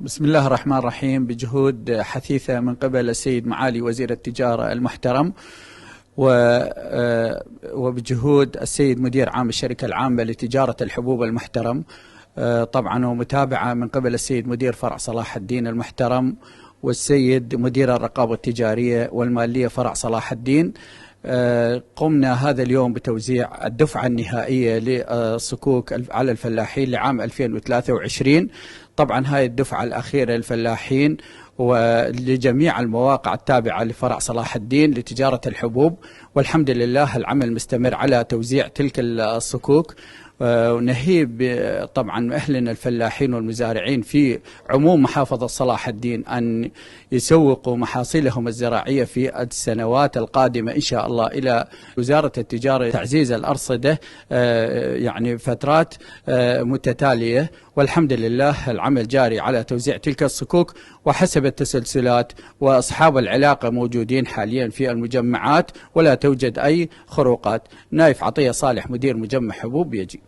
بسم الله الرحمن الرحيم. بجهود حثيثة من قبل السيد معالي وزير التجارة المحترم وبجهود السيد مدير عام الشركة العامة لتجارة الحبوب المحترم، طبعا ومتابعة من قبل السيد مدير فرع صلاح الدين المحترم والسيد مدير الرقابة التجارية والمالية فرع صلاح الدين، قمنا هذا اليوم بتوزيع الدفعة النهائية للصكوك على الفلاحين لعام 2023. طبعا هاي الدفعة الأخيرة للفلاحين ولجميع المواقع التابعة لفرع صلاح الدين لتجارة الحبوب، والحمد لله العمل مستمر على توزيع تلك الصكوك، ونهيب طبعا أهلنا الفلاحين والمزارعين في عموم محافظة صلاح الدين أن يسوقوا محاصيلهم الزراعية في السنوات القادمة إن شاء الله إلى وزارة التجارة تعزيز الأرصدة يعني فترات متتالية، والحمد لله العمل جاري على توزيع تلك الصكوك وحسب التسلسلات، وأصحاب العلاقة موجودين حاليا في المجمعات ولا توجد أي خروقات. نايف عطية صالح مدير مجمع حبوب يجي.